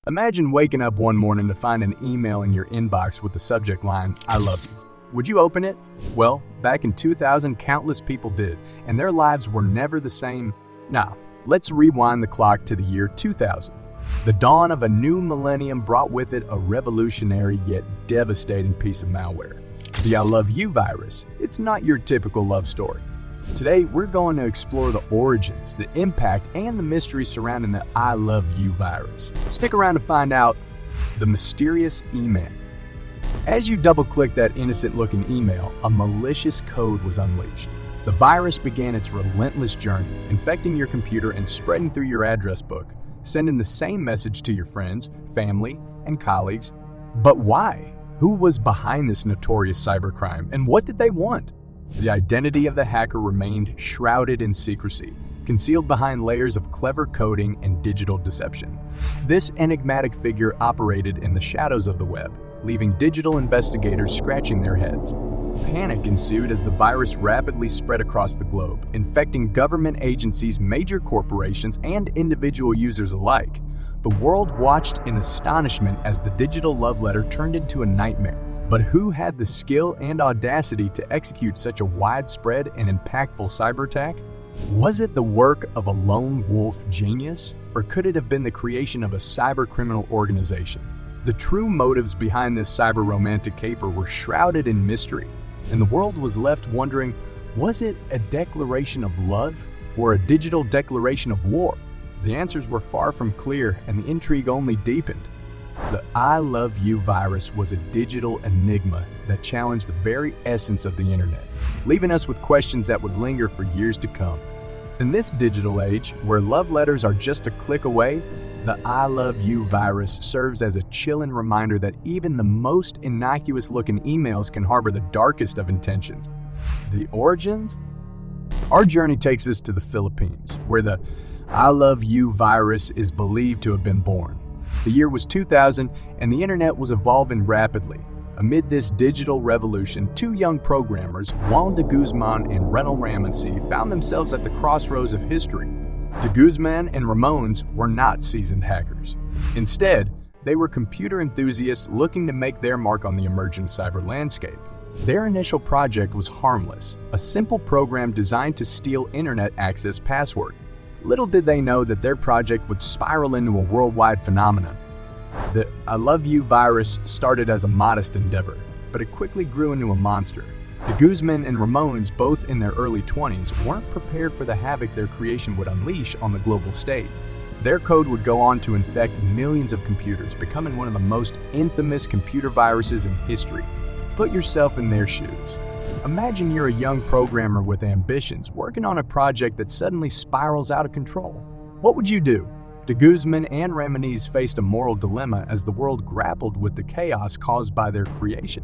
Imagine waking up one morning to find an email in your inbox with the subject line, "I love you." Would you open it? Well, back in 2000, countless people did, and their lives were never the same. Now, let's rewind the clock to the year 2000. The dawn of a new millennium brought with it a revolutionary yet devastating piece of malware. The I Love You virus. It's not your typical love story. Today, we're going to explore the origins, the impact, and the mystery surrounding the I Love You virus. Stick around to find out the mysterious email. As you double-click that innocent-looking email, a malicious code was unleashed. The virus began its relentless journey, infecting your computer and spreading through your address book, sending the same message to your friends, family, and colleagues. But why? Who was behind this notorious cybercrime, and what did they want? The identity of the hacker remained shrouded in secrecy, concealed behind layers of clever coding and digital deception. This enigmatic figure operated in the shadows of the web, leaving digital investigators scratching their heads. Panic ensued as the virus rapidly spread across the globe, infecting government agencies, major corporations, and individual users alike. The world watched in astonishment as the digital love letter turned into a nightmare. But who had the skill and audacity to execute such a widespread and impactful cyber attack? Was it the work of a lone wolf genius, or could it have been the creation of a cyber-criminal organization? The true motives behind this cyber-romantic caper were shrouded in mystery, and the world was left wondering, was it a declaration of love or a digital declaration of war? The answers were far from clear, and the intrigue only deepened. The I Love You virus was a digital enigma that challenged the very essence of the internet, leaving us with questions that would linger for years to come. In this digital age, where love letters are just a click away, the I Love You virus serves as a chilling reminder that even the most innocuous-looking emails can harbor the darkest of intentions. The origins? Our journey takes us to the Philippines, where the I Love You virus is believed to have been born. The year was 2000, and the internet was evolving rapidly. Amid this digital revolution, two young programmers, Juan de Guzman and Renal Ramonsi, found themselves at the crossroads of history. De Guzman and Ramones were not seasoned hackers. Instead, they were computer enthusiasts looking to make their mark on the emerging cyber landscape. Their initial project was harmless, a simple program designed to steal internet access password. Little did they know that their project would spiral into a worldwide phenomenon. The I Love You virus started as a modest endeavor, but it quickly grew into a monster. De Guzman and Ramones, both in their early 20s, weren't prepared for the havoc their creation would unleash on the global stage. Their code would go on to infect millions of computers, becoming one of the most infamous computer viruses in history. Put yourself in their shoes. Imagine you're a young programmer with ambitions, working on a project that suddenly spirals out of control. What would you do? De Guzman and Ramones faced a moral dilemma as the world grappled with the chaos caused by their creation.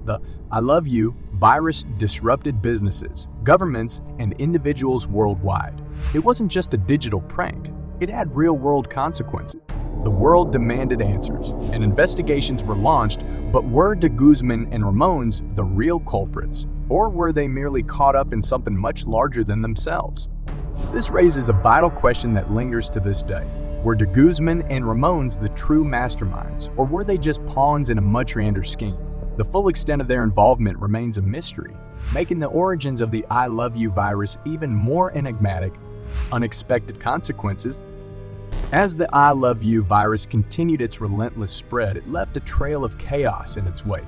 The I Love You virus disrupted businesses, governments, and individuals worldwide. It wasn't just a digital prank, it had real-world consequences. The world demanded answers, and investigations were launched, but were De Guzman and Ramones the real culprits, or were they merely caught up in something much larger than themselves? This raises a vital question that lingers to this day. Were De Guzman and Ramones the true masterminds, or were they just pawns in a much grander scheme? The full extent of their involvement remains a mystery, making the origins of the I Love You virus even more enigmatic. Unexpected consequences. As the I Love You virus continued its relentless spread, it left a trail of chaos in its wake.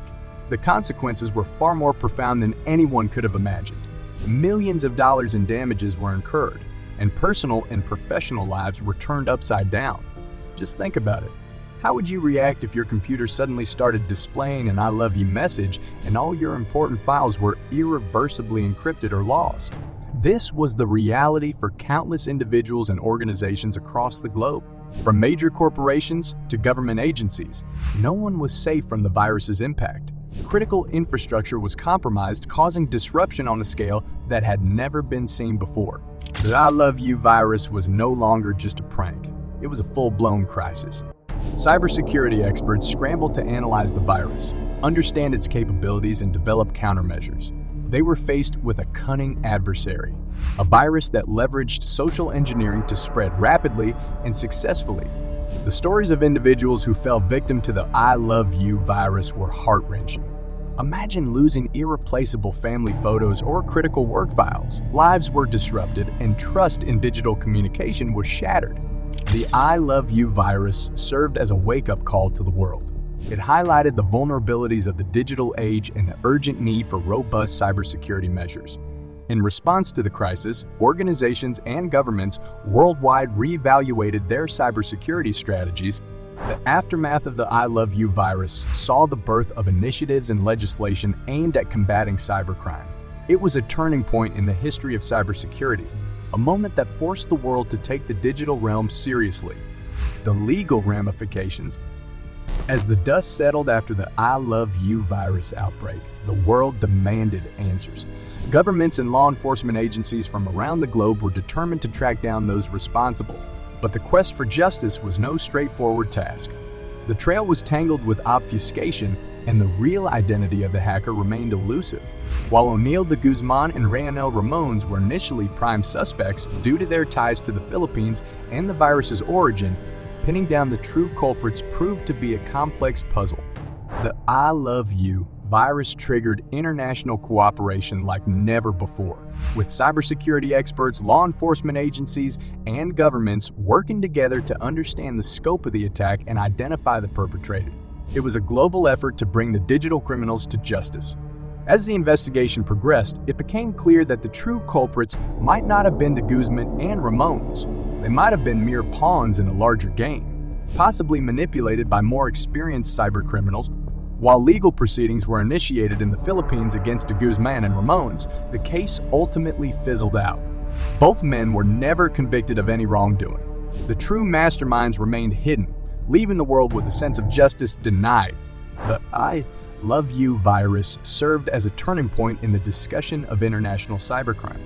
The consequences were far more profound than anyone could have imagined. Millions of dollars in damages were incurred, and personal and professional lives were turned upside down. Just think about it. How would you react if your computer suddenly started displaying an I love you message and all your important files were irreversibly encrypted or lost? This was the reality for countless individuals and organizations across the globe. From major corporations to government agencies, no one was safe from the virus's impact. Critical infrastructure was compromised, causing disruption on a scale that had never been seen before. The I Love You virus was no longer just a prank. It was a full-blown crisis. Cybersecurity experts scrambled to analyze the virus, understand its capabilities, and develop countermeasures. They were faced with a cunning adversary, a virus that leveraged social engineering to spread rapidly and successfully. The stories of individuals who fell victim to the I Love You virus were heart-wrenching. Imagine losing irreplaceable family photos or critical work files. Lives were disrupted and trust in digital communication was shattered. The I Love You virus served as a wake-up call to the world. It highlighted the vulnerabilities of the digital age and the urgent need for robust cybersecurity measures. In response to the crisis, organizations and governments worldwide reevaluated their cybersecurity strategies. The aftermath of the I Love You virus saw the birth of initiatives and legislation aimed at combating cybercrime. It was a turning point in the history of cybersecurity, a moment that forced the world to take the digital realm seriously. The legal ramifications. As the dust settled after the I Love You virus outbreak, the world demanded answers. Governments and law enforcement agencies from around the globe were determined to track down those responsible. But the quest for justice was no straightforward task. The trail was tangled with obfuscation, and the real identity of the hacker remained elusive. While O'Neill de Guzman and Reynel Ramones were initially prime suspects due to their ties to the Philippines and the virus's origin, pinning down the true culprits proved to be a complex puzzle. The I Love You virus triggered international cooperation like never before, with cybersecurity experts, law enforcement agencies, and governments working together to understand the scope of the attack and identify the perpetrator. It was a global effort to bring the digital criminals to justice. As the investigation progressed, it became clear that the true culprits might not have been de Guzman and Ramones. They might have been mere pawns in a larger game, possibly manipulated by more experienced cybercriminals. While legal proceedings were initiated in the Philippines against de Guzman and Ramones, the case ultimately fizzled out. Both men were never convicted of any wrongdoing. The true masterminds remained hidden, leaving the world with a sense of justice denied. The I Love You virus served as a turning point in the discussion of international cybercrime.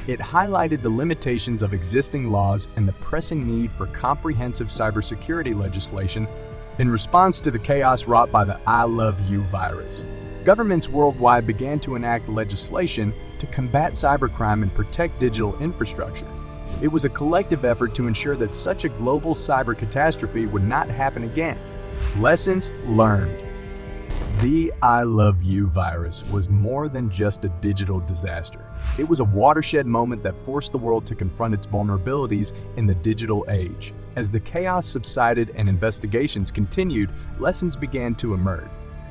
It highlighted the limitations of existing laws and the pressing need for comprehensive cybersecurity legislation. In response to the chaos wrought by the I Love You virus, governments worldwide began to enact legislation to combat cybercrime and protect digital infrastructure. It was a collective effort to ensure that such a global cyber catastrophe would not happen again. Lessons learned. The I Love You virus was more than just a digital disaster. It was a watershed moment that forced the world to confront its vulnerabilities in the digital age. As the chaos subsided and investigations continued, lessons began to emerge.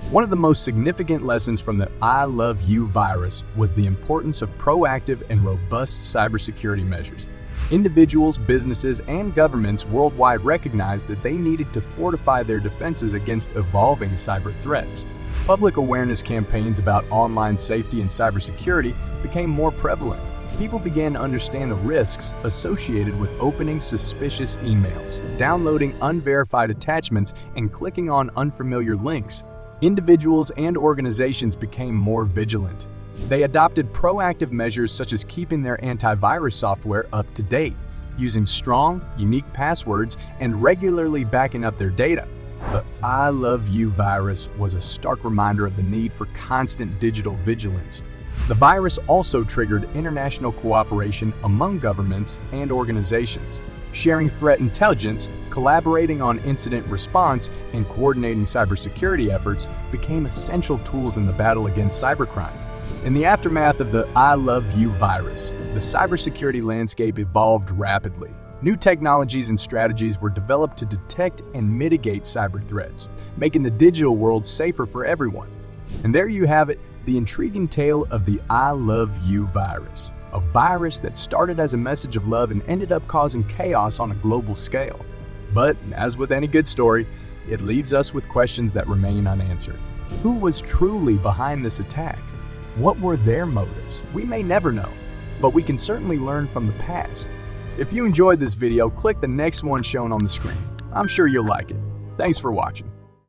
One of the most significant lessons from the I Love You virus was the importance of proactive and robust cybersecurity measures. Individuals, businesses, and governments worldwide recognized that they needed to fortify their defenses against evolving cyber threats. Public awareness campaigns about online safety and cybersecurity became more prevalent. People began to understand the risks associated with opening suspicious emails, downloading unverified attachments, and clicking on unfamiliar links. Individuals and organizations became more vigilant. They adopted proactive measures such as keeping their antivirus software up to date, using strong, unique passwords, and regularly backing up their data. The I Love You virus was a stark reminder of the need for constant digital vigilance. The virus also triggered international cooperation among governments and organizations. Sharing threat intelligence, collaborating on incident response, and coordinating cybersecurity efforts became essential tools in the battle against cybercrime. In the aftermath of the I Love You virus, the cybersecurity landscape evolved rapidly. New technologies and strategies were developed to detect and mitigate cyber threats, making the digital world safer for everyone. And there you have it, the intriguing tale of the I Love You virus, a virus that started as a message of love and ended up causing chaos on a global scale. But as with any good story, it leaves us with questions that remain unanswered. Who was truly behind this attack? What were their motives? We may never know, but we can certainly learn from the past. If you enjoyed this video, click the next one shown on the screen. I'm sure you'll like it. Thanks for watching.